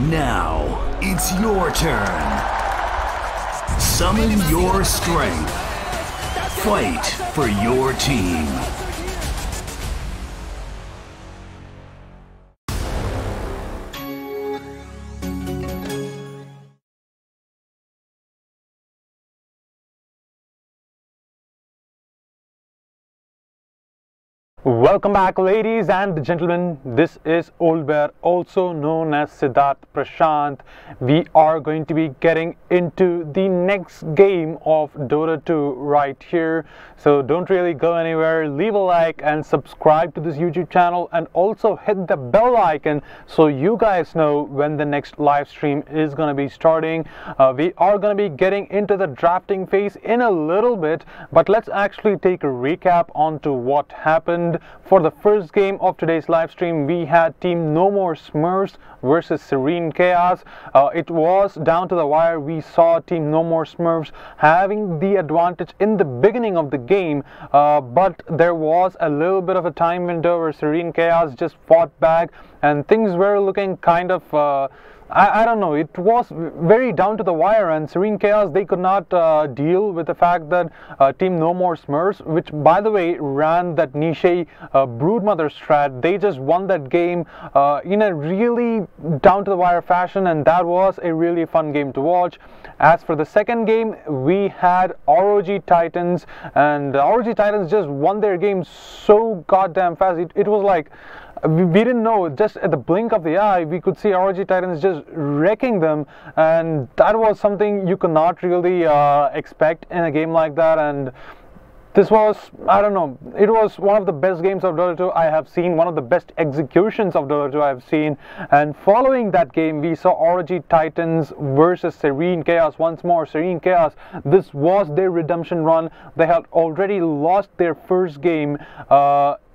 Now, it's your turn. Summon your strength. Fight for your team. Welcome back, ladies and gentlemen. This is Old Bear, also known as Siddharth Prashant. We are going to be getting into the next game of Dota 2 right here. So don't really go anywhere. Leave a like and subscribe to this YouTube channel, and also hit the bell icon so you guys know when the next live stream is going to be starting. We are going to be getting into the drafting phase in a little bit, but let's actually take a recap onto what happened. For the first game of today's live stream, we had Team No More Smurfs versus Serene Chaos. It was down to the wire. We saw Team No More Smurfs having the advantage in the beginning of the game, but there was a little bit of a time window where Serene Chaos just fought back, and things were looking kind of I don't know, it was very down to the wire, and Serene Chaos, they could not deal with the fact that Team No More Smurfs, which by the way ran that niche Broodmother strat, they just won that game in a really down to the wire fashion, and that was a really fun game to watch. As for the second game, we had ROG Titans, and ROG Titans just won their game so goddamn fast. It was like, we didn't know, just at the blink of the eye we could see ROG Titans just wrecking them, and that was something you could not really expect in a game like that. And this was, I don't know, it was one of the best games of Dota 2 I have seen, one of the best executions of Dota 2 I have seen. And following that game, we saw ROG Titans versus Serene Chaos once more. Serene Chaos, this was their redemption run. They had already lost their first game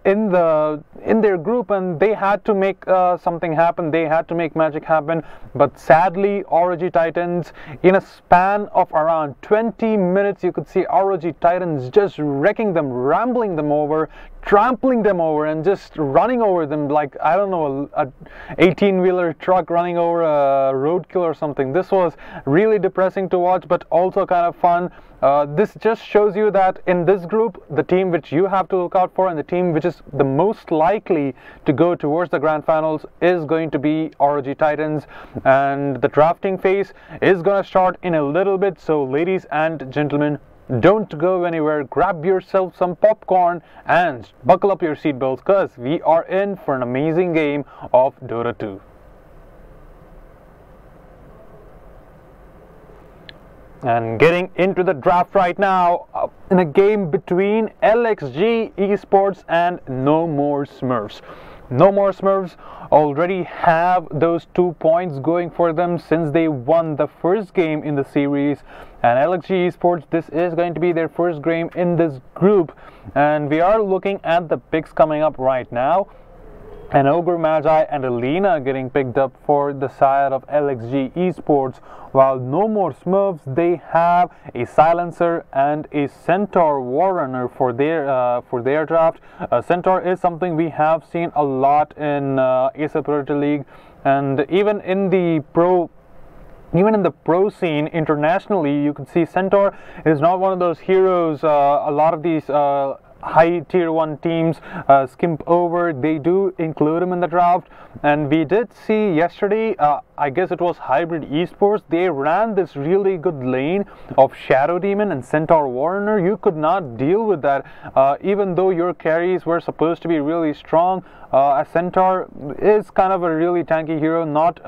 in their group, and they had to make something happen. They had to make magic happen. But sadly, ROG Titans, in a span of around 20 minutes, you could see ROG Titans just wrecking them, rambling them over, trampling them over, and just running over them like, I don't know, a 18-wheeler truck running over a roadkill or something. This was really depressing to watch, but also kind of fun. This just shows you that in this group, the team which you have to look out for, and the team which is the most likely to go towards the grand finals, is going to be ROG Titans. And the drafting phase is going to start in a little bit. So ladies and gentlemen, don't go anywhere. Grab yourself some popcorn and buckle up your seatbelts, because we are in for an amazing game of Dota 2. And getting into the draft right now, in a game between LxG eSports and No More Smurfs. No More Smurfs already have those 2 points going for them since they won the first game in the series. And LxG eSports, this is going to be their first game in this group. And we are looking at the picks coming up right now. An Ogre Magi and a Lina getting picked up for the side of LxG eSports, while No More Smurfs, they have a Silencer and a Centaur Warrunner for their draft. Centaur is something we have seen a lot in Acer Pro League, and even in the pro scene internationally, you can see Centaur is not one of those heroes a lot of these high tier 1 teams skimp over. They do include him in the draft. And we did see yesterday, I guess it was Hybrid Esports, they ran this really good lane of Shadow Demon and Centaur Warrunner. You could not deal with that, even though your carries were supposed to be really strong. A Centaur is kind of a really tanky hero, not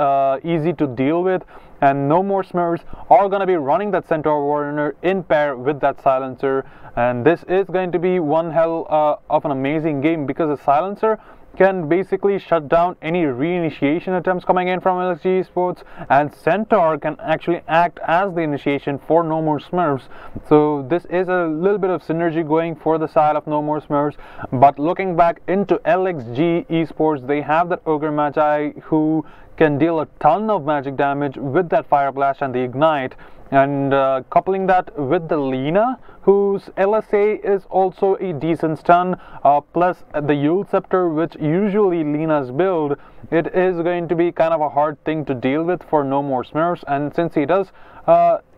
easy to deal with. And No More Smurfs are going to be running that Centaur Warrunner in pair with that Silencer. And this is going to be one hell of an amazing game, because the Silencer can basically shut down any reinitiation attempts coming in from LxG eSports, and Centaur can actually act as the initiation for No More Smurfs. So this is a little bit of synergy going for the side of No More Smurfs. But looking back into LxG eSports, they have that Ogre Magi who can deal a ton of magic damage with that Fire Blast and the Ignite. And coupling that with the Lina, whose LSA is also a decent stun, plus the Yule Scepter, which usually Lina's build, it is going to be kind of a hard thing to deal with for No More Smurfs. And since he does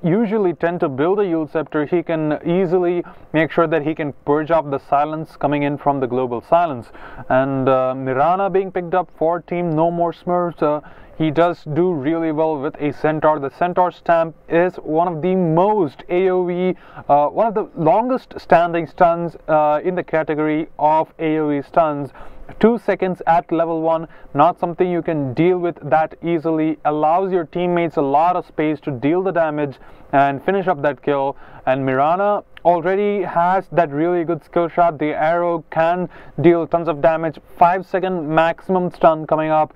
usually tend to build a Yule Scepter, he can easily make sure that he can purge off the silence coming in from the global silence. And Mirana being picked up for Team No More Smurfs, he does do really well with a Centaur. The Centaur stamp is one of the most AoE, one of the longest standing stuns in the category of AoE stuns. 2 seconds at level 1, not something you can deal with that easily, allows your teammates a lot of space to deal the damage and finish up that kill. And Mirana already has that really good skill shot. The arrow can deal tons of damage, 5-second maximum stun coming up.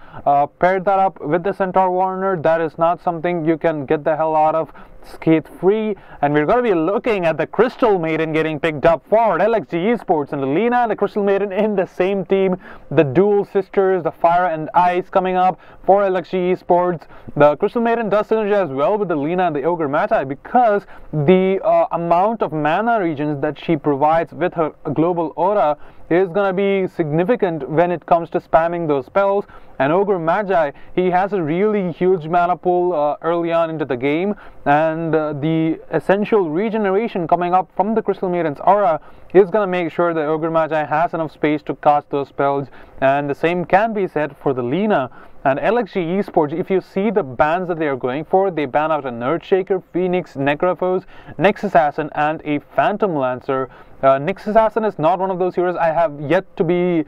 Paired that up with the Centaur Warner, that is not something you can get the hell out of scathe free. And we're going to be looking at the Crystal Maiden getting picked up for LxG eSports, and the Lina and the Crystal Maiden in the same team. The dual sisters, the Fire and Ice, coming up for LxG eSports. The Crystal Maiden does synergize well with the Lina and the Ogre Magi because the amount of mana regions that she provides with her global aura is going to be significant when it comes to spamming those spells. And Ogre Magi, he has a really huge mana pool early on into the game, and the essential regeneration coming up from the Crystal Maiden's aura is going to make sure that Ogre Magi has enough space to cast those spells. And the same can be said for the Lina. And LxG eSports, if you see the bans that they are going for, they ban out a Nerd Shaker, Phoenix, Necrophos, Nyx Assassin, and a Phantom Lancer. Nyx Assassin is not one of those heroes I have yet to be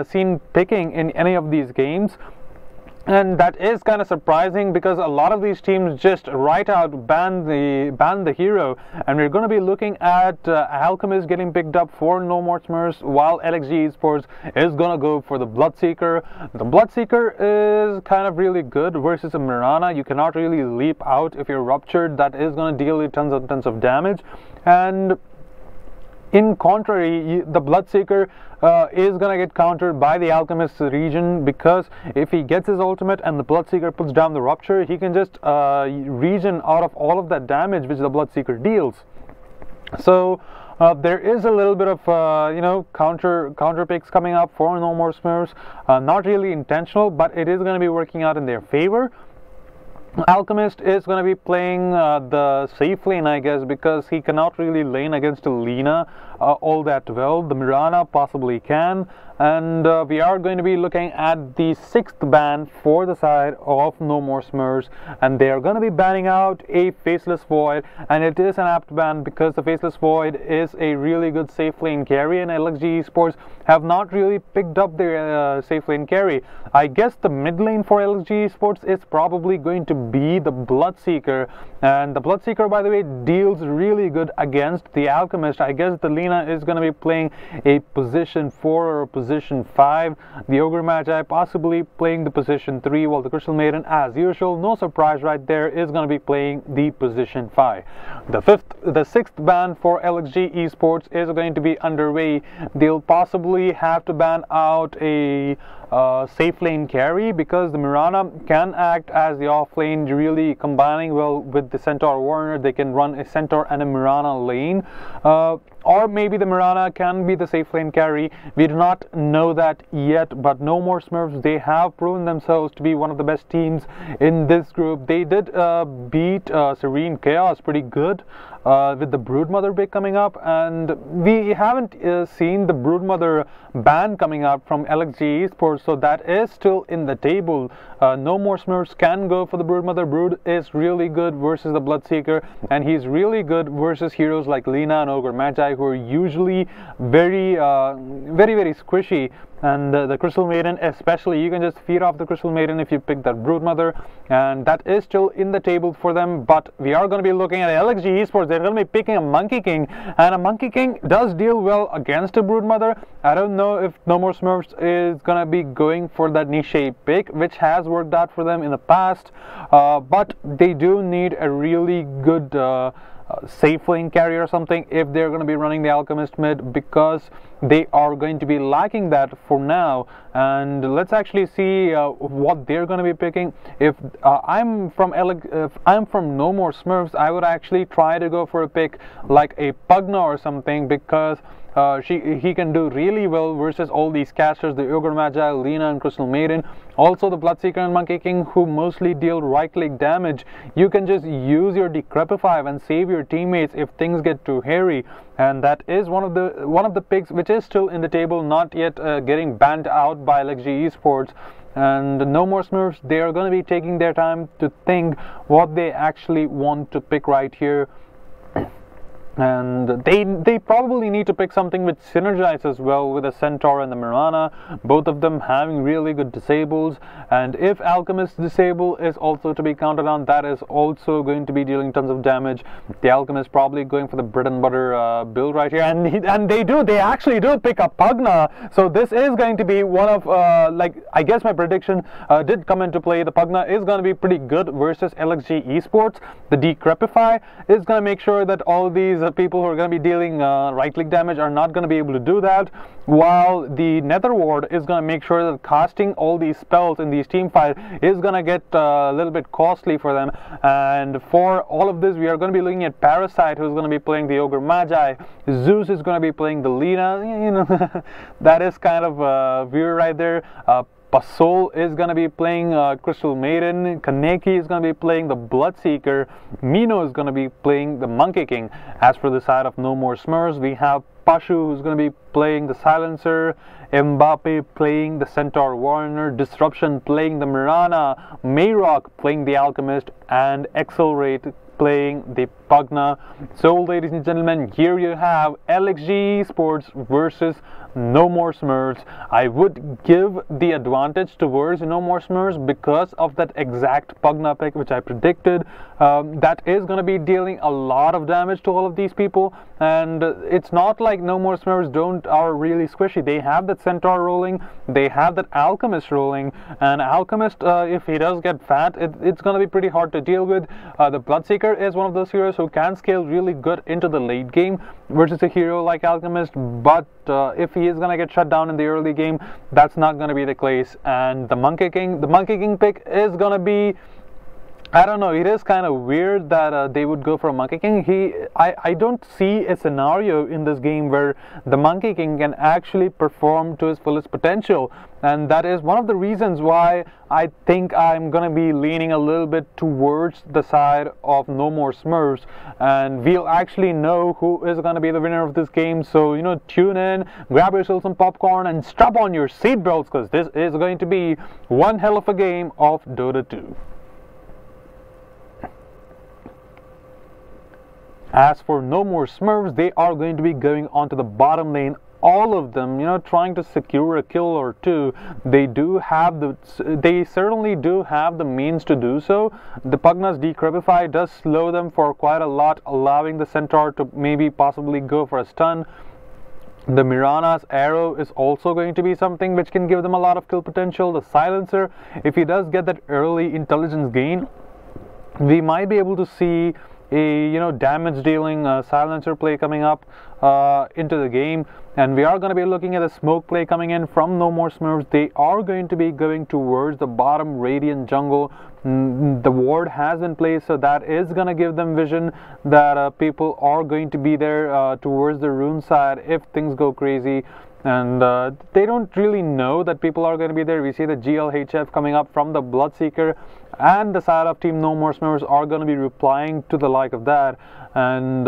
seen picking in any of these games. And that is kind of surprising because a lot of these teams just right out ban the hero. And we're going to be looking at Alchemist getting picked up for No More Smurfs, while LxG eSports is going to go for the Bloodseeker. The Bloodseeker is kind of really good versus a Mirana. You cannot really leap out if you're ruptured. That is going to deal you tons of damage. And in contrary, the Bloodseeker is going to get countered by the Alchemist region, because if he gets his ultimate and the Bloodseeker puts down the Rupture, he can just regen out of all of that damage which the Bloodseeker deals. So there is a little bit of counter picks coming up for No More Smurfs. Not really intentional, but it is going to be working out in their favor. Alchemist is going to be playing the safe lane, I guess, because he cannot really lane against a Lina all that well. The Mirana possibly can. And we are going to be looking at the 6th ban for the side of No More Smurfs, and they are going to be banning out a Faceless Void, and it is an apt ban because the Faceless Void is a really good safe lane carry, and LxG eSports have not really picked up their safe lane carry. I guess the mid lane for LxG eSports is probably going to be the Bloodseeker, and the Bloodseeker, by the way, deals really good against the Alchemist. I guess the Lina is going to be playing a position 4 or a position 5. The Ogre Magi possibly playing the position 3, while the Crystal Maiden, as usual, no surprise right there, is going to be playing the position 5. The 6th ban for LxG eSports is going to be underway. They'll possibly have to ban out a safe lane carry, because the Mirana can act as the off lane, really combining well with the Centaur Warner. They can run a Centaur and a Mirana lane, or maybe the Mirana can be the safe lane carry. We do not know that yet, but No More Smurfs, they have proven themselves to be one of the best teams in this group. They did beat Serene Chaos pretty good with the Broodmother pick coming up, and we haven't seen the Broodmother ban coming up from LxG eSports, so that is still in the table. No More Smurfs can go for the Broodmother. Brood is really good versus the Bloodseeker, and he's really good versus heroes like Lina and Ogre Magi, who are usually very squishy. And the Crystal Maiden especially, you can just feed off the Crystal Maiden if you pick that Broodmother, and that is still in the table for them. But we are going to be looking at LxG eSports. They're going to be picking a Monkey King, and a Monkey King does deal well against a Broodmother. I don't know if No More Smurfs is going to be going for that niche pick, which has worked out for them in the past, but they do need a really good safe lane carry or something if they're going to be running the Alchemist mid, because they are going to be lacking that for now. And let's actually see what they're going to be picking. If I'm from No More Smurfs, I would actually try to go for a pick like a Pugna or something, because he can do really well versus all these casters, the Ogre Magi, Lina and Crystal Maiden. Also the Bloodseeker and Monkey King, who mostly deal right-click damage. You can just use your Decrepify and save your teammates if things get too hairy. And that is one of the picks which is still in the table, not yet getting banned out by LxG eSports. And No More Smurfs, they are going to be taking their time to think what they actually want to pick right here. And they probably need to pick something which synergizes well with the Centaur and the Mirana, both of them having really good disables. And if Alchemist disable is also to be counted on, that is also going to be dealing tons of damage. The Alchemist probably going for the bread and butter build right here, and they actually do pick up Pugna. So this is going to be one of like, I guess my prediction did come into play. The Pugna is going to be pretty good versus LxG eSports. The Decrepify is going to make sure that all these people who are going to be dealing right-click damage are not going to be able to do that, while the Nether Ward is going to make sure that casting all these spells in these team fights is going to get a little bit costly for them. And for all of this, we are going to be looking at Parasite, who's going to be playing the Ogre Magi. Zeus is going to be playing the Lina. You know, that is kind of weird right there. Pasol is going to be playing Crystal Maiden, Kaneki is going to be playing the Bloodseeker, Mino is going to be playing the Monkey King. As for the side of No More Smurfs, we have Pashu, who's going to be playing the Silencer, Mbappe playing the Centaur Warrior, Disruption playing the Mirana, Mayrock playing the Alchemist, and Accelerate playing the Pugna. So ladies and gentlemen, here you have LxG eSports versus No More Smurfs. I would give the advantage towards No More Smurfs because of that exact Pugna pick which I predicted. That is going to be dealing a lot of damage to all of these people, and it's not like No More Smurfs are really squishy. They have that Centaur rolling, they have that Alchemist rolling, and Alchemist, if he does get fat, it's going to be pretty hard to deal with. The Bloodseeker is one of those heroes who can scale really good into the late game versus a hero like Alchemist, but if he is going to get shut down in the early game, that's not going to be the case. And the Monkey King pick is going to be, I don't know, it is kind of weird that they would go for a Monkey King. I don't see a scenario in this game where the Monkey King can actually perform to his fullest potential, and that is one of the reasons why I think I'm gonna be leaning a little bit towards the side of No More Smurfs, and we'll actually know who is gonna be the winner of this game. So, you know, tune in, grab yourself some popcorn, and strap on your seatbelts, because this is going to be one hell of a game of Dota 2. As for No More Smurfs, they are going to be going onto the bottom lane, all of them, you know, trying to secure a kill or two. They certainly do have the means to do so. The Pugna's Decrepify does slow them for quite a lot, allowing the Centaur to maybe possibly go for a stun. The Mirana's arrow is also going to be something which can give them a lot of kill potential. The Silencer, if he does get that early intelligence gain, we might be able to see a, you know, damage dealing Silencer play coming up into the game. And we are going to be looking at a smoke play coming in from No More Smurfs. They are going to be going towards the bottom Radiant jungle. The ward has been placed, so that is going to give them vision that people are going to be there towards the rune side if things go crazy. And they don't really know that people are going to be there. We see the GLHF coming up from the Bloodseeker, and the side of Team No More Smurfs are going to be replying to the like of that. And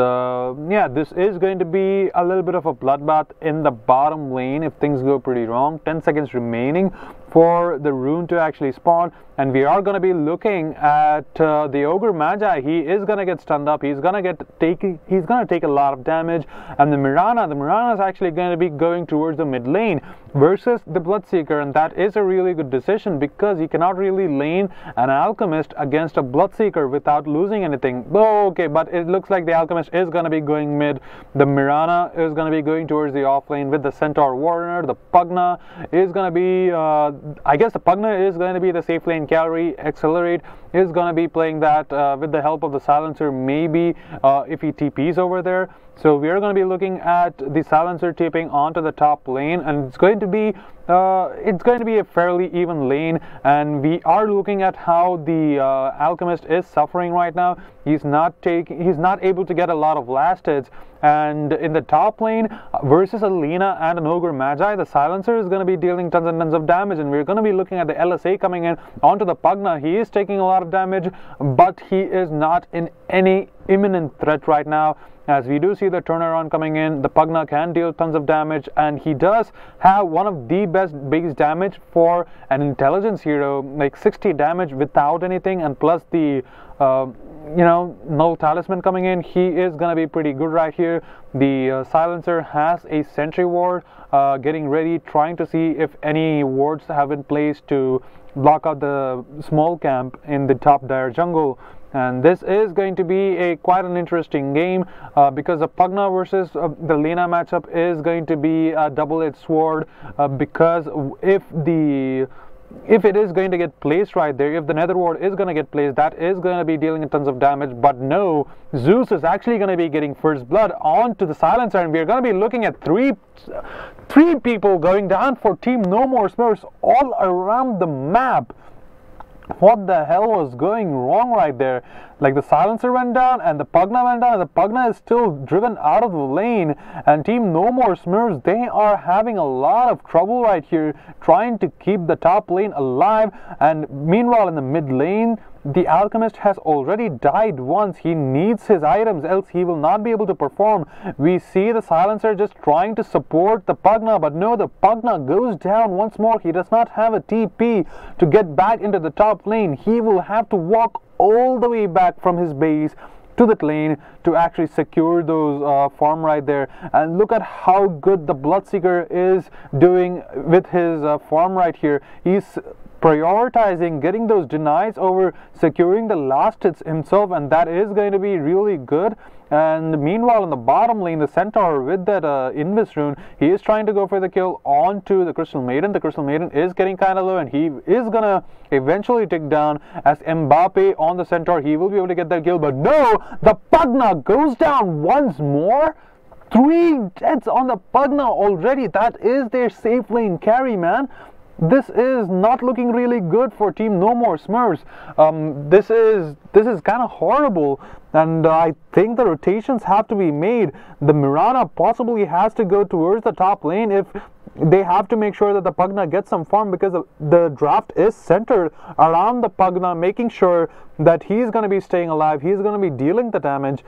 yeah, this is going to be a little bit of a bloodbath in the bottom lane if things go pretty wrong. 10 seconds remaining for the rune to actually spawn, and we are going to be looking at the Ogre Magi. He is going to get stunned up. He's going to take a lot of damage. And the Mirana is actually going to be going towards the mid lane versus the Bloodseeker, and that is a really good decision because you cannot really lane an Alchemist against a Bloodseeker without losing anything. Oh, okay, but it looks like the Alchemist is going to be going mid. The Mirana is going to be going towards the off lane with the Centaur Warrior. The Pugna is going to be I guess the Pugna is going to be the safe lane carry. Accelerate is going to be playing that with the help of the silencer, maybe if he TPs over there. So we are going to be looking at the silencer TPing onto the top lane, and it's going to be a fairly even lane. And we are looking at how the Alchemist is suffering right now. He's not able to get a lot of last hits. And in the top lane versus a Lina and an Ogre Magi, the silencer is going to be dealing tons and tons of damage, and we're going to be looking at the LSA coming in onto the Pugna. He is taking a lot of damage, but he is not in any imminent threat right now. As we do see the turnaround coming in, the Pugna can deal tons of damage, and he does have one of the best base damage for an intelligence hero, like 60 damage without anything, and plus the null talisman coming in. He is gonna be pretty good right here. The silencer has a sentry ward getting ready, trying to see if any wards have been placed to block out the small camp in the top dire jungle. And this is going to be quite an interesting game because the Pugna versus the Lina matchup is going to be a double-edged sword, because if it is going to get placed right there, if the nether ward is going to get placed, that is going to be dealing tons of damage. But no, Zeus is actually going to be getting first blood onto the silencer, and we're going to be looking at three people going down for Team No More Smurfs all around the map. What the hell was going wrong right there? Like, the silencer went down and the Pugna went down, and the Pugna is still driven out of the lane, and Team No More Smurfs, they are having a lot of trouble right here trying to keep the top lane alive. And meanwhile, in the mid lane, the Alchemist has already died once. He needs his items, else he will not be able to perform. We see the silencer just trying to support the Pugna, but no, the Pugna goes down once more. He does not have a TP to get back into the top lane. He will have to walk all the way back from his base to that lane to actually secure those farm right there. And look at how good the Bloodseeker is doing with his farm right here. He's prioritizing getting those denies over securing the last hits himself, and that is going to be really good. And meanwhile, in the bottom lane, the Centaur with that Invis rune, he is trying to go for the kill onto the Crystal Maiden. The Crystal Maiden is getting kind of low, and he is gonna eventually tick down as Mbappe on the Centaur. He will be able to get that kill, but no, the Pugna goes down once more. 3 deaths on the Pugna already. That is their safe lane carry, man. This is not looking really good for Team No More Smurfs. This is kind of horrible, and I think the rotations have to be made. The Mirana possibly has to go towards the top lane if they have to make sure that the Pugna gets some farm, because the draft is centered around the Pugna, making sure that he's going to be staying alive, he's going to be dealing the damage.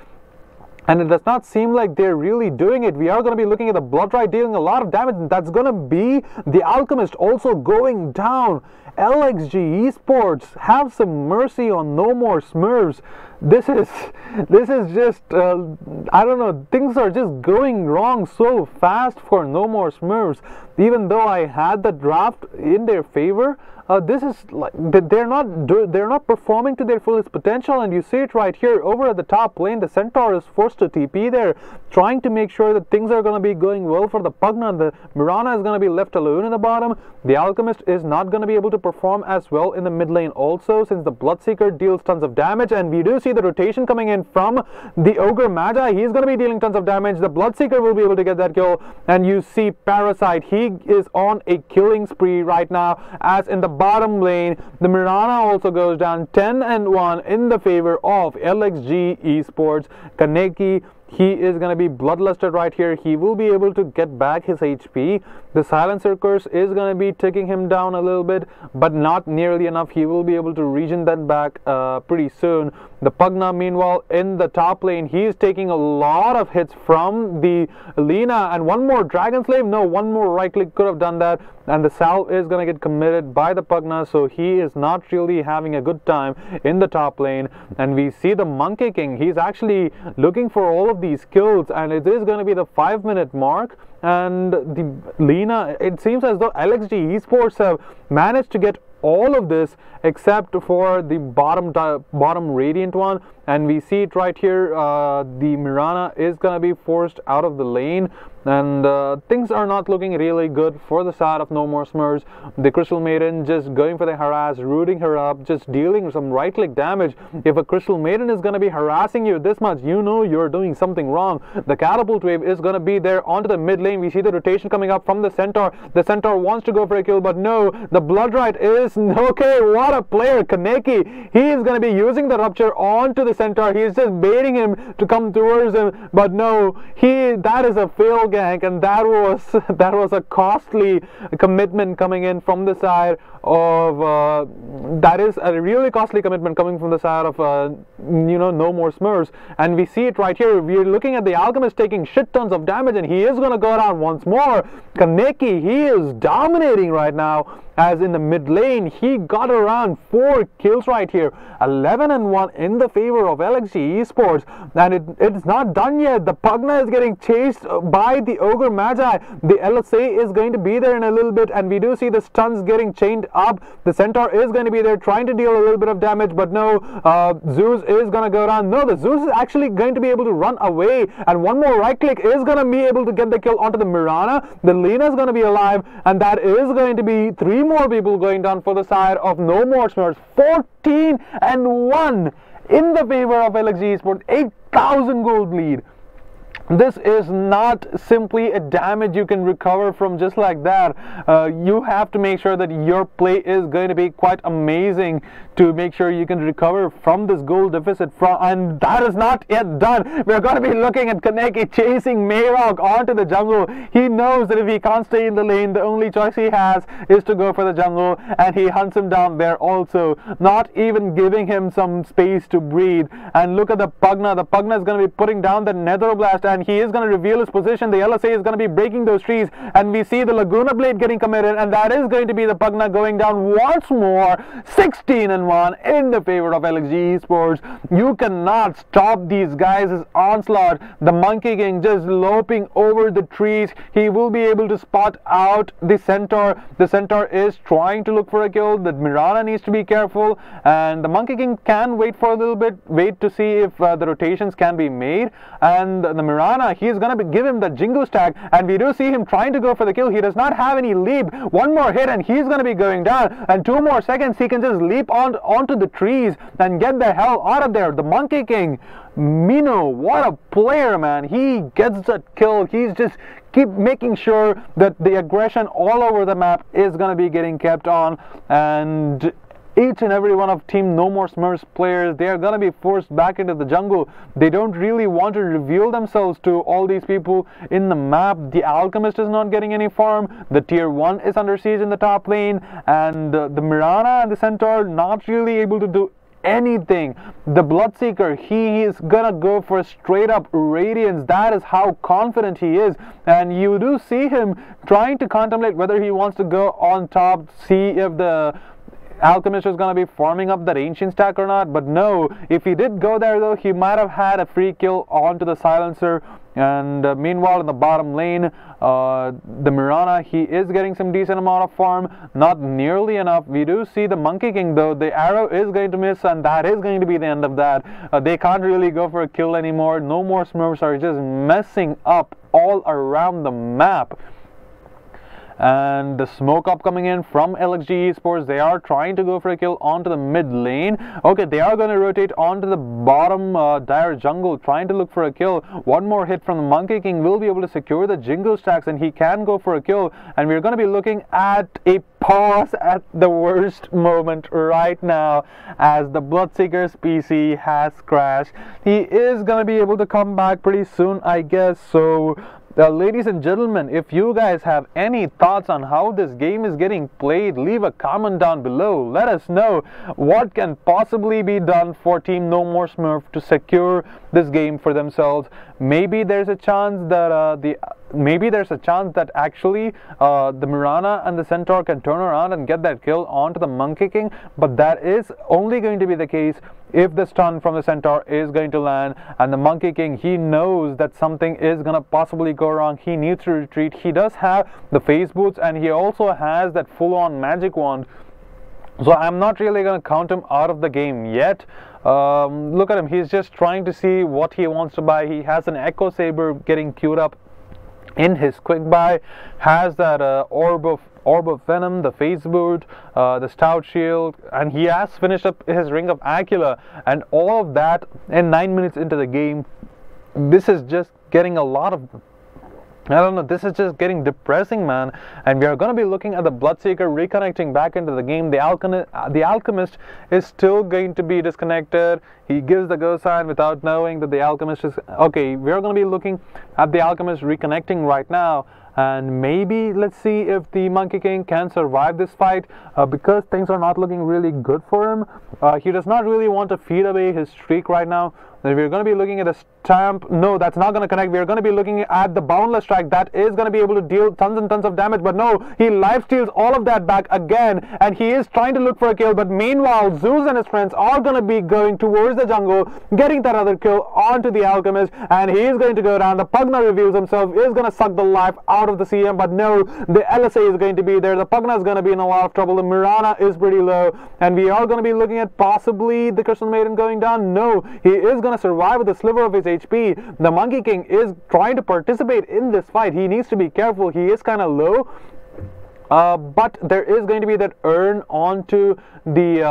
And it does not seem like they're really doing it. We are going to be looking at the Bloodrite dealing a lot of damage, and that's going to be the Alchemist also going down. LxG eSports, have some mercy on No More Smurfs. This is just I don't know, things are just going wrong so fast for No More Smurfs. Even though I had the draft in their favor, this is like they're not performing to their fullest potential. And you see it right here over at the top lane. The Centaur is forced to TP there, trying to make sure that things are going to be going well for the Pugna. The Mirana is going to be left alone in the bottom. The Alchemist is not going to be able to perform as well in the mid lane also, since the Bloodseeker deals tons of damage. And we do see the rotation coming in from the Ogre Magi. He's going to be dealing tons of damage. The Bloodseeker will be able to get that kill. And you see Parasite, he is on a killing spree right now, as in the bottom lane the Mirana also goes down 10-1 in the favor of LxG eSports. Kaneki, he is going to be bloodlusted right here. He will be able to get back his HP. The Silencer Curse is going to be taking him down a little bit, but not nearly enough. He will be able to regen that back pretty soon. The Pugna, meanwhile, in the top lane, he is taking a lot of hits from the Lina. And one more Dragon Slave? No, one more right click could have done that. And the salve is going to get committed by the Pugna, so he is not really having a good time in the top lane. And we see the Monkey King. He's actually looking for all of these kills, and it is going to be the 5-minute mark. And the Lina, it seems as though LxG eSports have managed to get all of this except for the bottom Radiant one. And we see it right here, the Mirana is going to be forced out of the lane. and things are not looking really good for the side of No More Smurfs. The Crystal Maiden just going for the harass, rooting her up, just dealing some right click damage. If a Crystal Maiden is going to be harassing you this much, you know you're doing something wrong. The Catapult Wave is going to be there onto the mid lane. We see the rotation coming up from the Centaur. The Centaur wants to go for a kill, but no, the Blood Right is okay. What a player, Kaneki. He is going to be using the Rupture onto the Centaur. He's just baiting him to come towards him, but no, that is a fail gank, and that was a costly commitment coming in from the side of that is a really costly commitment coming from the side of No More Smurfs. And we see it right here. We're looking at the Alchemist taking shit tons of damage, and he is going to go down once more. Kaneki, he is dominating right now, as in the mid lane he got around 4 kills right here. 11-1 in the favor of LxG eSports, and it's not done yet. The Pugna is getting chased by the Ogre Magi. The LSA is going to be there in a little bit, and we do see the stuns getting chained up. The Centaur is going to be there trying to deal a little bit of damage, but no, Zeus is going to go down. No, the Zeus is actually going to be able to run away, and one more right click is going to be able to get the kill onto the Mirana. The Lina is going to be alive, and that is going to be 3 more people going down for the side of No More Smurfs. 14-1 in the favor of LxG eSports. 8,000 gold lead. This is not simply a damage you can recover from just like that. You have to make sure that your play is going to be quite amazing to make sure you can recover from this gold deficit, and that is not yet done. We're going to be looking at Kaneki chasing Mayrok onto the jungle. He knows that if he can't stay in the lane, the only choice he has is to go for the jungle, and he hunts him down there also, not even giving him some space to breathe. And look at the Pugna. The Pugna is going to be putting down the Netherblast, and he is going to reveal his position. The LSA is going to be breaking those trees, and we see the Laguna Blade getting committed, and that is going to be the Pugna going down once more. 16-1 in the favor of LxG eSports. You cannot stop these guys' onslaught. The Monkey King just loping over the trees. He will be able to spot out the Centaur. The Centaur is trying to look for a kill. The Mirana needs to be careful, and the Monkey King can wait for a little bit, wait to see if the rotations can be made. And the Mirana, he is going to give him the Jingo stack, and we do see him trying to go for the kill. He does not have any leap. One more hit and he's going to be going down, and 2 more seconds he can just leap onto the trees and get the hell out of there. The Monkey King, Mino, what a player, man. He gets that kill. He's just keep making sure that the aggression all over the map is going to be getting kept on, and each and every one of Team No More Smurfs players, they are going to be forced back into the jungle. They don't really want to reveal themselves to all these people in the map. The Alchemist is not getting any farm. The Tier 1 is under siege in the top lane, and the Mirana and the Centaur not really able to do anything. The Bloodseeker, he is gonna go for a straight up Radiance. That is how confident he is, and you do see him trying to contemplate whether he wants to go on top, see if the Alchemist is going to be farming up that Ancient stack or not. But no, if he did go there though, he might have had a free kill onto the Silencer. And meanwhile in the bottom lane, the Mirana, he is getting some decent amount of farm, not nearly enough. We do see the Monkey King though, the arrow is going to miss, and that is going to be the end of that. They can't really go for a kill anymore. No More Smurfs are just messing up all around the map. And the smoke up coming in from LxG eSports, they are trying to go for a kill onto the mid lane. Okay, they are going to rotate onto the bottom dire jungle, trying to look for a kill. One more hit from the Monkey King will be able to secure the Jingo stacks, and he can go for a kill. And we're going to be looking at a pause at the worst moment right now, as the Bloodseeker's PC has crashed. He is going to be able to come back pretty soon, I guess. So ladies and gentlemen, if you guys have any thoughts on how this game is getting played, leave a comment down below. Let us know what can possibly be done for Team No More Smurf to secure this game for themselves. Maybe there's a chance that actually the Mirana and the Centaur can turn around and get that kill onto the Monkey King, but that is only going to be the case if the stun from the Centaur is going to land. And the Monkey King, he knows that something is going to possibly go wrong. He needs to retreat. He does have the phase boots, and he also has that full-on magic wand. So I'm not really going to count him out of the game yet. Look at him. He's just trying to see what he wants to buy. He has an Echo Saber getting queued up in his quick buy, has that orb of venom, the phase boot, the stout shield, and he has finished up his ring of Aquila, and all of that in 9 minutes into the game. This is just getting a lot of, I don't know, this is just getting depressing, man. And we are going to be looking at the Bloodseeker reconnecting back into the game. The Alchemist is still going to be disconnected. He gives the go sign without knowing that the Alchemist is... Okay, we are going to be looking at the Alchemist reconnecting right now. And maybe let's see if the Monkey King can survive this fight, because things are not looking really good for him. He does not really want to feed away his streak right now. Then we're going to be looking at a stamp. No, that's not going to connect. We're going to be looking at the boundless strike. That is going to be able to deal tons and tons of damage. But no, he life steals all of that back again. And he is trying to look for a kill. But meanwhile, Zeus and his friends are going to be going towards the jungle, getting that other kill onto the Alchemist. And he is going to go down. The Pugna reveals himself, is going to suck the life out of the CM. But no, the LSA is going to be there. The Pugna is going to be in a lot of trouble. The Mirana is pretty low. And we are going to be looking at possibly the Crystal Maiden going down. No, he is going to survive with a sliver of his HP. The Monkey King is trying to participate in this fight. He needs to be careful. He is kind of low. But there is going to be that urn onto the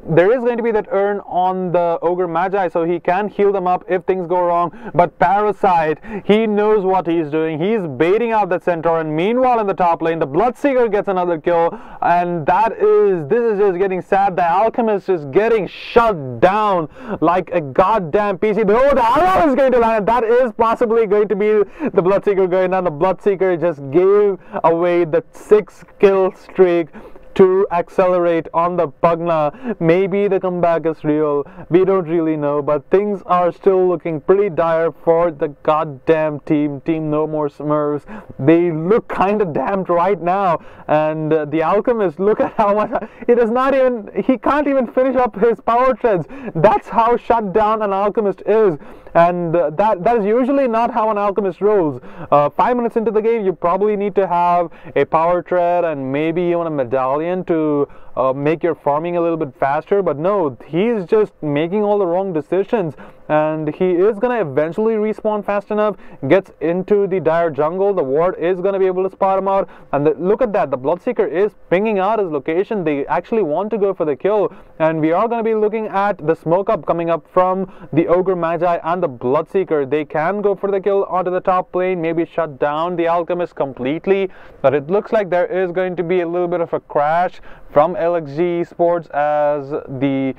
on the Ogre Magi, so he can heal them up if things go wrong. But Parasite, he knows what he's doing. He's baiting out that Centaur, and meanwhile in the top lane, the Bloodseeker gets another kill, and this is just getting sad. The Alchemist is getting shut down like a goddamn PC. Oh, the arrow is going to land, and that is possibly going to be the Bloodseeker going down. The Bloodseeker just gave away the 6-kill streak to accelerate on the Pugna. Maybe the comeback is real. We don't really know, but things are still looking pretty dire for the goddamn team No More Smurfs. They look kind of damned right now. And the Alchemist, look at how much he can't even finish up his power treads. That's how shut down an Alchemist is. And that is usually not how an Alchemist rolls. 5 minutes into the game, you probably need to have a power tread and maybe even a medallion to make your farming a little bit faster. But no, he's just making all the wrong decisions, and he is going to eventually respawn fast enough, gets into the dire jungle. The ward is going to be able to spot him out, and look at that, the Bloodseeker is pinging out his location. They actually want to go for the kill, and we are going to be looking at the smoke up coming up from the Ogre Magi and the Bloodseeker. They can go for the kill onto the top lane, maybe shut down the Alchemist completely, but it looks like there is going to be a little bit of a crash from LxG eSports, as the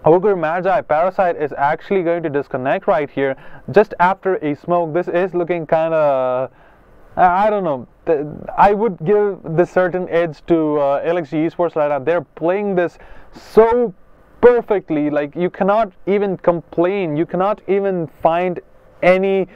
Ogre Magi Parasite is actually going to disconnect right here just after a smoke. This is looking kind of, I don't know, I would give the certain edge to LxG eSports right now. They're playing this so perfectly, like you cannot even complain, you cannot even find any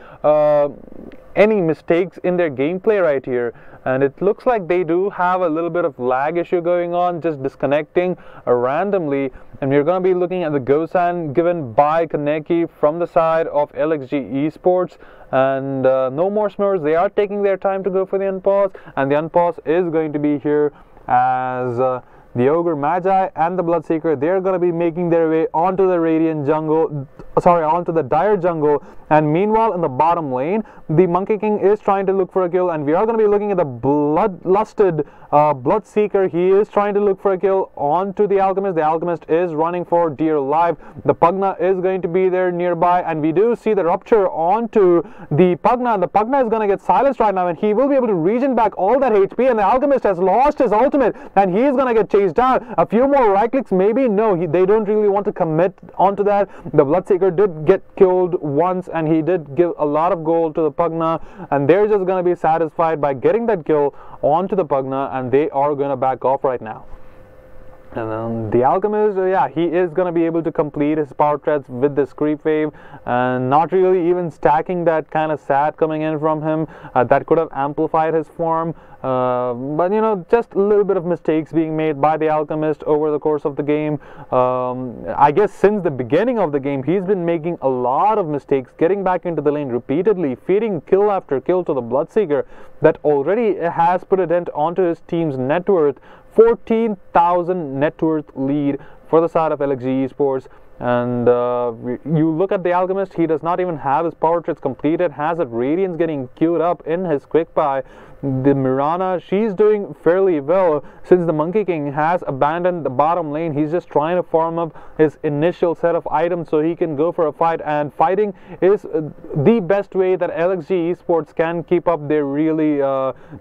mistakes in their gameplay right here. And it looks like they do have a little bit of lag issue going on, just disconnecting randomly. And we're going to be looking at the Gosan given by Kaneki from the side of LxG eSports. And No More Smurfs, they are taking their time to go for the unpause, and the unpause is going to be here as the Ogre Magi and the Bloodseeker, they're going to be making their way onto the Radiant jungle, onto the Dire jungle. And meanwhile, in the bottom lane, the Monkey King is trying to look for a kill, and we are going to be looking at the bloodlusted Bloodseeker. He is trying to look for a kill onto the Alchemist. The Alchemist is running for dear life. The Pugna is going to be there nearby, and we do see the rupture onto the Pugna, and the Pugna is going to get silenced right now, and he will be able to regen back all that HP, and the Alchemist has lost his ultimate, and he is going to get chased down. A few more right clicks, maybe. No, they don't really want to commit onto that. The Bloodseeker did get killed once, and he did give a lot of gold to the Pugna, and they're just going to be satisfied by getting that kill onto the Pugna, and they are going to back off right now. And then the Alchemist, yeah, he is going to be able to complete his power treads with this creep wave, and not really even stacking that kind of sat coming in from him. That could have amplified his form. But you know, just a little bit of mistakes being made by the Alchemist over the course of the game. I guess since the beginning of the game, he's been making a lot of mistakes, getting back into the lane repeatedly, feeding kill after kill to the Bloodseeker. That already has put a dent onto his team's net worth. 14,000 net worth lead for the side of LxG eSports. And you look at the Alchemist, he does not even have his power tricks completed, has a Radiance getting queued up in his quick buy. The Mirana, she's doing fairly well since the Monkey King has abandoned the bottom lane. He's just trying to farm up his initial set of items so he can go for a fight, and fighting is the best way that LxG eSports can keep up their really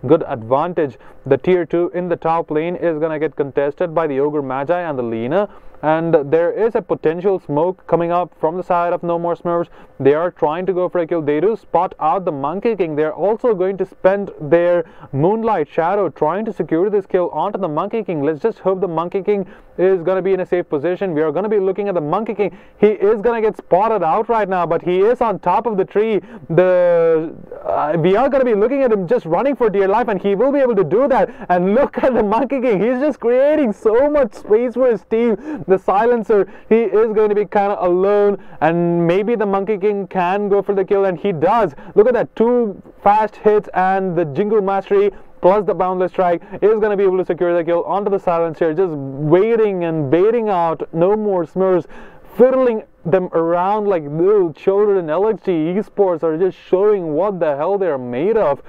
good advantage. The tier 2 in the top lane is gonna get contested by the Ogre Magi and the Lina, and there is a potential smoke coming up from the side of No More Smurfs. They are trying to go for a kill. They do spot out the Monkey King. They're also going to spend their Moonlight Shadow trying to secure this kill onto the Monkey King. Let's just hope the Monkey King is going to be in a safe position. We are going to be looking at the Monkey King. He is going to get spotted out right now, but he is on top of the tree. We are going to be looking at him just running for dear life, and he will be able to do that. And look at the Monkey King. He's just creating so much space for his team. The Silencer, he is going to be kind of alone, and maybe the Monkey King can go for the kill, and he does. Look at that, 2 fast hits, and the Jingle Mastery plus the Boundless Strike is going to be able to secure the kill onto the Silencer, just waiting and baiting out No More Smurfs, fiddling them around like little children. LxG eSports are just showing what the hell they're made of,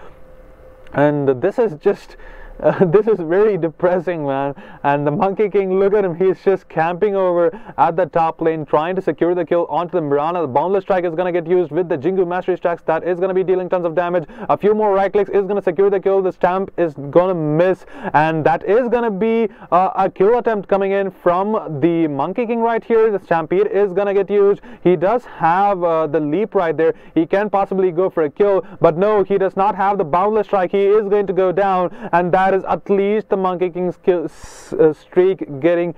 and this is just this is very depressing, man. And the Monkey King, look at him, he's just camping over at the top lane trying to secure the kill onto the Mirana. The Boundless Strike is going to get used with the Jingu Mastery stacks. That is going to be dealing tons of damage. A few more right clicks is going to secure the kill. The Stamp is going to miss, and that is going to be a kill attempt coming in from the Monkey King right here. The Stampede is going to get used. He does have the leap right there. He can possibly go for a kill, but no, he does not have the Boundless Strike. He is going to go down, and that is at least the Monkey King's streak getting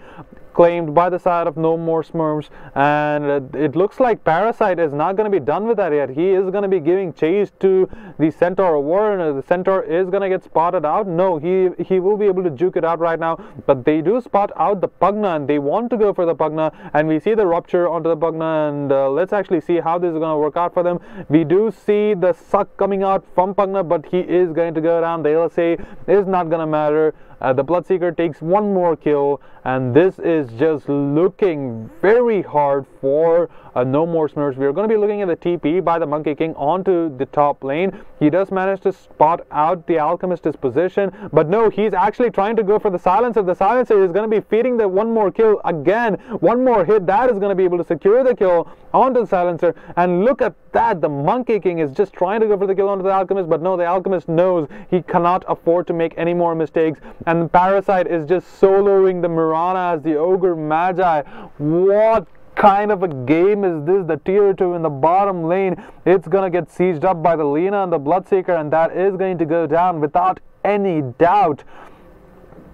claimed by the side of No More Smurfs. And it looks like Parasite is not going to be done with that yet. He is going to be giving chase to the Centaur of War. The Centaur is going to get spotted out. No, he will be able to juke it out right now, but they do spot out the Pugna, and they want to go for the Pugna, and we see the Rupture onto the Pugna. And let's actually see how this is going to work out for them. We do see the Suck coming out from Pugna, but he is going to go down. The LSA is not going to matter. The Bloodseeker takes one more kill, and this is just looking very hard for No More Smurfs. We are going to be looking at the TP by the Monkey King onto the top lane. He does manage to spot out the Alchemist's position, but no, he's actually trying to go for the Silencer. The Silencer is going to be feeding the one more kill again. One more hit, that is going to be able to secure the kill onto the Silencer. And look at that, the Monkey King is just trying to go for the kill onto the Alchemist, but no, the Alchemist knows he cannot afford to make any more mistakes. And the Parasite is just soloing the Mirana as the Ogre Magi. What kind of a game is this? The tier 2 in the bottom lane, it's gonna get sieged up by the Lina and the Bloodseeker, and that is going to go down without any doubt.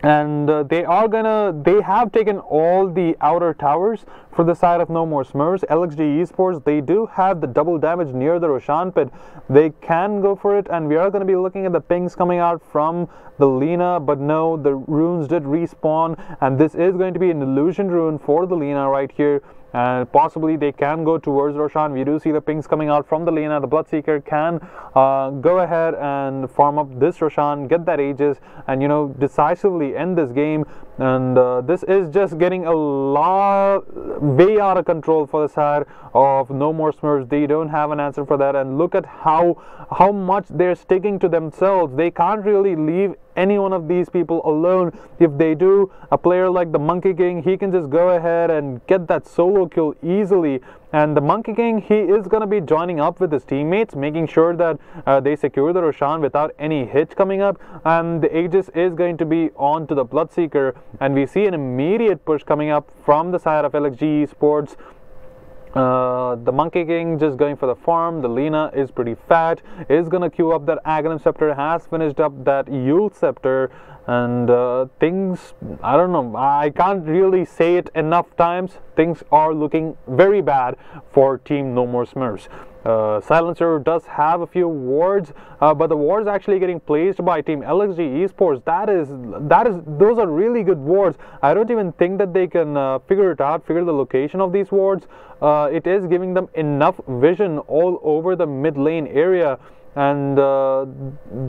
And they have taken all the outer towers for the side of No More Smurfs. LxG eSports, they do have the double damage near the Roshan pit. They can go for it, and we are going to be looking at the pings coming out from the Lina, but no, the runes did respawn, and this is going to be an illusion rune for the Lina right here. And possibly they can go towards Roshan. We do see the pings coming out from the Lina. The Bloodseeker can go ahead and farm up this Roshan, get that Aegis, and, you know, decisively end this game. And this is just getting a lot way out of control for the side of No More Smurfs. They don't have an answer for that, and look at how much they're sticking to themselves. They can't really leave any one of these people alone. If they do, a player like the Monkey King, he can just go ahead and get that solo kill easily. And the Monkey King, he is going to be joining up with his teammates, making sure that they secure the Roshan without any hitch coming up. And the Aegis is going to be on to the Bloodseeker, and we see an immediate push coming up from the side of LxG eSports. The Monkey King just going for the farm. The Lina is pretty fat, is gonna queue up that Aghanim Scepter, has finished up that Yule Scepter, and things, I don't know, I can't really say it enough times, things are looking very bad for Team No More Smurfs. Silencer does have a few wards, but the wards actually getting placed by Team LxG eSports. Those are really good wards. I don't even think that they can figure the location of these wards. It is giving them enough vision all over the mid lane area. and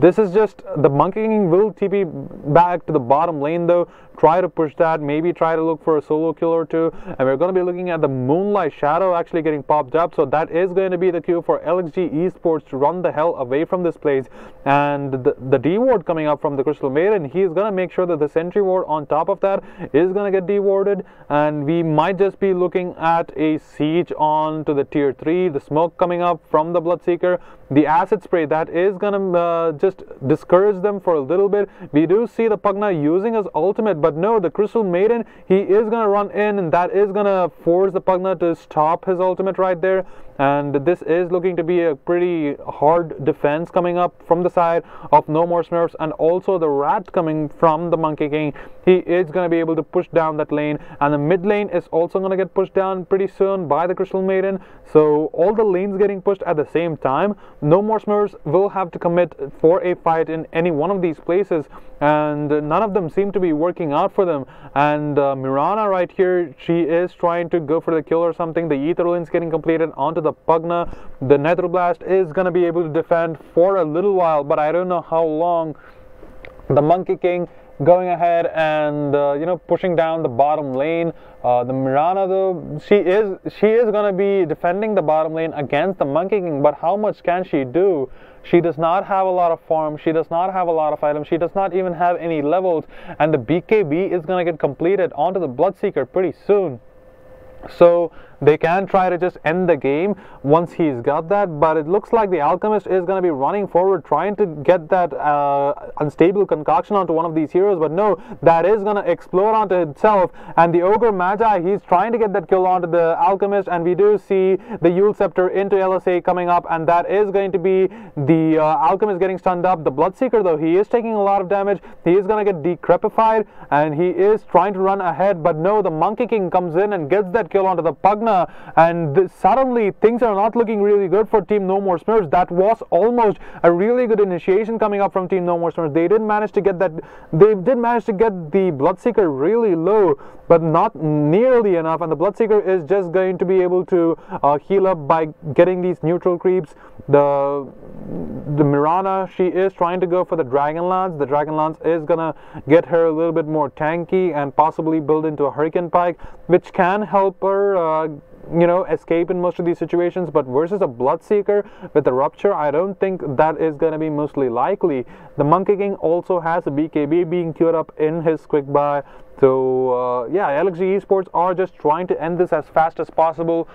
this is just the Monkey King will TP back to the bottom lane though, try to push that, maybe try to look for a solo kill or two, and we're going to be looking at the Moonlight Shadow actually getting popped up, so that is going to be the cue for LxG eSports to run the hell away from this place. And the D ward coming up from the Crystal Maiden, he is going to make sure that the sentry ward on top of that is going to get dewarded, and we might just be looking at a siege on to the tier 3, the smoke coming up from the Bloodseeker, the acid spray that is going to just discourage them for a little bit. We do see the Pugna using his ultimate, but no, the Crystal Maiden, he is going to run in, and that is going to force the Pugna to stop his ultimate right there. And this is looking to be a pretty hard defense coming up from the side of No More Smurfs, and also the Rat coming from the Monkey King. He is going to be able to push down that lane, and the mid lane is also going to get pushed down pretty soon by the Crystal Maiden. So all the lanes getting pushed at the same time. No More Smurfs will have to commit for a fight in any one of these places, and none of them seem to be working out for them. And Mirana right here, she is trying to go for the kill or something. The Ether lane's getting completed onto the Pugna. The Nether Blast is going to be able to defend for a little while, but I don't know how long. The Monkey King going ahead and you know, pushing down the bottom lane. The Mirana though, she is going to be defending the bottom lane against the Monkey King, but how much can she do? She does not have a lot of farm, she does not have a lot of items, she does not even have any levels, and the BKB is going to get completed onto the Bloodseeker pretty soon. So they can try to just end the game once he's got that, but it looks like the Alchemist is going to be running forward trying to get that unstable concoction onto one of these heroes, but no, that is going to explode onto itself. And the Ogre Magi, he's trying to get that kill onto the Alchemist, and we do see the Yule Scepter into LSA coming up, and that is going to be the Alchemist getting stunned up. The Bloodseeker though, he is taking a lot of damage, he is going to get decrepified, and he is trying to run ahead, but no, the Monkey King comes in and gets that kill onto the Pugna, and suddenly things are not looking really good for Team No More Smurfs. That was almost a really good initiation coming up from Team No More Smurfs. They did manage to get that, they did manage to get the Bloodseeker really low, but not nearly enough, and the Bloodseeker is just going to be able to heal up by getting these neutral creeps. The Mirana, she is trying to go for the Dragon Lance. The Dragon Lance is gonna get her a little bit more tanky and possibly build into a Hurricane Pike, which can help her you know, escape in most of these situations, but versus a Bloodseeker with a Rupture, I don't think that is going to be mostly likely. The Monkey King also has a BKB being queued up in his quick buy. So yeah, LxG eSports are just trying to end this as fast as possible,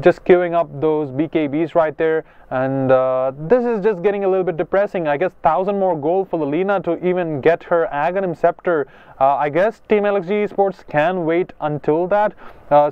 just queuing up those BKBs right there, and this is just getting a little bit depressing. I guess 1,000 more gold for Lina to even get her Aghanim Scepter. I guess Team LxG eSports can wait until that,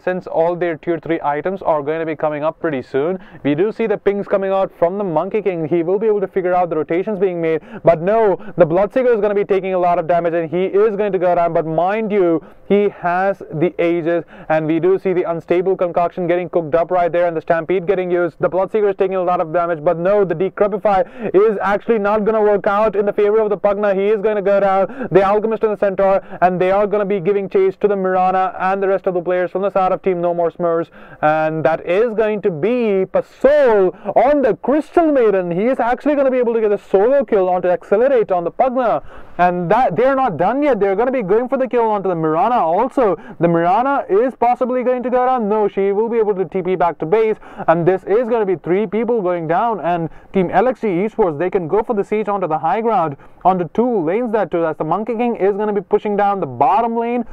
since all their tier 3 items are going to be coming up pretty soon. We do see the pings coming out from the Monkey King. He will be able to figure out the rotations being made, but no, the Bloodseeker is going to be taking a lot of damage, and he is going to go down. But mind you, he has the Aegis, and we do see the unstable concoction getting cooked up right there, and the Stampede getting used. The Bloodseeker is taking a lot of damage, but no, the Decrepify is actually not going to work out in the favor of the Pugna. He is going to go down. The Alchemist and the Centaur, and they are going to be giving chase to the Mirana and the rest of the players from the side of Team No More Smurfs, and that is going to be Pasol on the Crystal Maiden. He is actually going to be able to get a solo kill onto Accelerate on the Pugna, and that they're not done yet. They're going to be going for the kill onto the Mirana also. The Mirana is possibly going to go down. No, she will be able to TP back to base, and this is going to be 3 people going down, and Team LxG eSports, they can go for the siege onto the high ground, onto 2 lanes that too, as the Monkey King is going to be pushing down the bottom lane,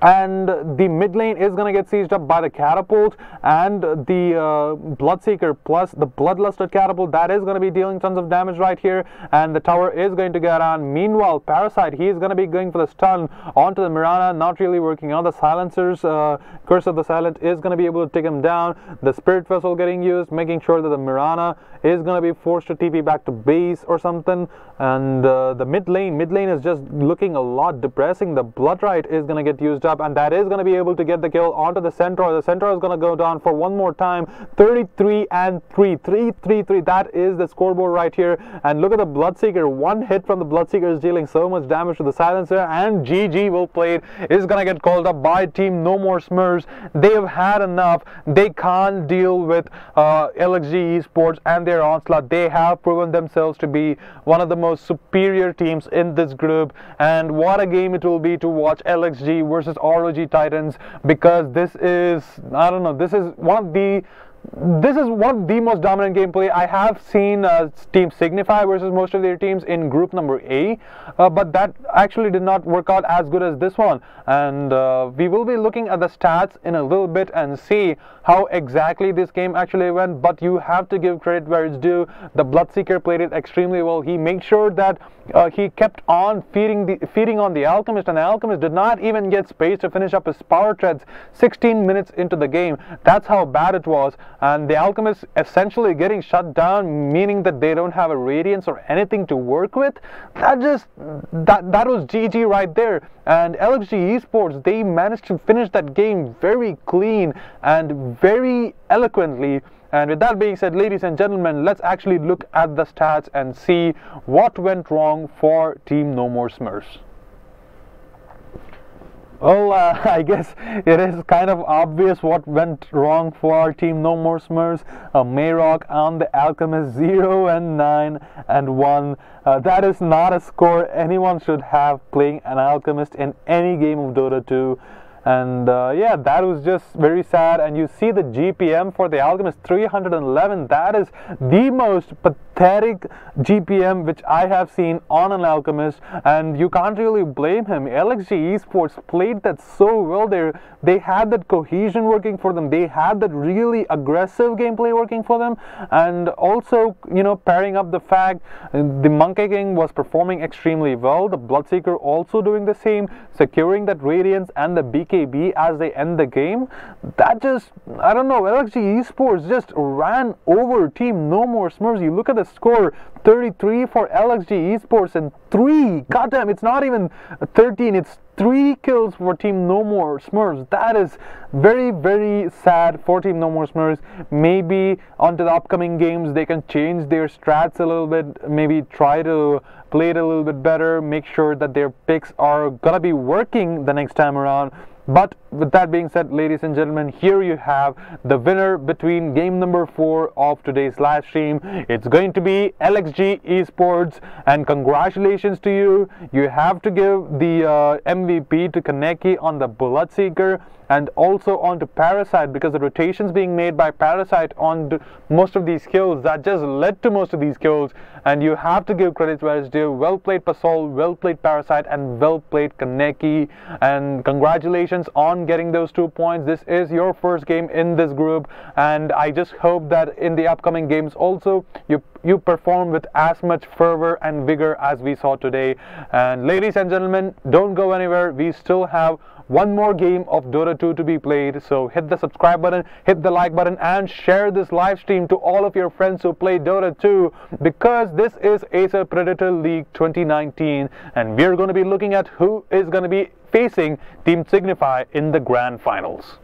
and the mid lane is going to get sieged up by the Catapult, and the Bloodseeker plus the Bloodlusted Catapult, that is going to be dealing tons of damage right here, and the tower is going to go down. Meanwhile, Parasite, he is going to be going for the stun onto the Mirana, not really working on the silencers. Curse of the Silent is going to be able to take him down. The Spirit Vessel getting used, making sure that the Mirana is going to be forced to TP back to base or something, and the mid lane is just looking a lot depressing. The Bloodrite is going to get used up, and that is going to be able to get the kill onto the Centaur. The Centaur is going to go down for one more time. 33 and 3. 3-3-3. That is the scoreboard right here. And look at the Bloodseeker. One hit from the Bloodseeker is dealing so much damage to the Silencer, and GG well played is going to get called up by Team No More Smurfs. They have had enough. They can't deal with LxG eSports and their onslaught. They have proven themselves to be one of the most superior teams in this group, and what a game it will be to watch LxG versus ROG Titans, because this is, I don't know, this is one of the most dominant gameplay. I have seen Team Signify versus most of their teams in group number A, but that actually did not work out as good as this one. And we will be looking at the stats in a little bit and see how exactly this game actually went. But you have to give credit where it's due. The Bloodseeker played it extremely well. He made sure that he kept on feeding on the Alchemist, and the Alchemist did not even get space to finish up his power treads 16 minutes into the game. That's how bad it was. And the Alchemist essentially getting shut down, meaning that they don't have a Radiance or anything to work with. That was GG right there. And LxG eSports, they managed to finish that game very clean and very eloquently. And with that being said, ladies and gentlemen, let's actually look at the stats and see what went wrong for Team No More Smurfs. Well, I guess it is kind of obvious what went wrong for our Team No More Smurfs. Mayrock on the Alchemist, 0 and 9 and 1. That is not a score anyone should have playing an Alchemist in any game of Dota 2. And yeah, that was just very sad. And you see the GPM for the Alchemist, 311. That is the most pathetic GPM which I have seen on an Alchemist, and you can't really blame him. LxG eSports played that so well there. They had that cohesion working for them. They had that really aggressive gameplay working for them, and also, you know, pairing up the fact the Monkey King was performing extremely well, the Bloodseeker also doing the same, securing that Radiance and the BKB as they end the game. That just, I don't know, LxG eSports just ran over Team No More Smurfs. You look at the score, 33 for LxG eSports and 3, goddamn, it's not even 13, it's 3 kills for Team No More Smurfs. That is very, very sad for Team No More Smurfs. Maybe onto the upcoming games they can change their strats a little bit, maybe try to play it a little bit better, make sure that their picks are gonna be working the next time around. But with that being said, ladies and gentlemen, here you have the winner between game number 4 of today's live stream. It's going to be LxG eSports, and congratulations to you. You have to give the MVP to Kaneki on the Bloodseeker and also onto Parasite, because the rotations being made by Parasite on most of these kills, that just led to most of these kills. And you have to give credit where it's due. Well played Pasol, well played Parasite, and well played Kaneki. And congratulations on getting those 2 points. This is your first game in this group, and I just hope that in the upcoming games also you perform with as much fervor and vigor as we saw today. And ladies and gentlemen, don't go anywhere. We still have one more game of Dota 2 to be played, so hit the subscribe button, hit the like button, and share this live stream to all of your friends who play Dota 2, because this is Acer Predator League 2019, and we're going to be looking at who is going to be facing Team Signify in the grand finals.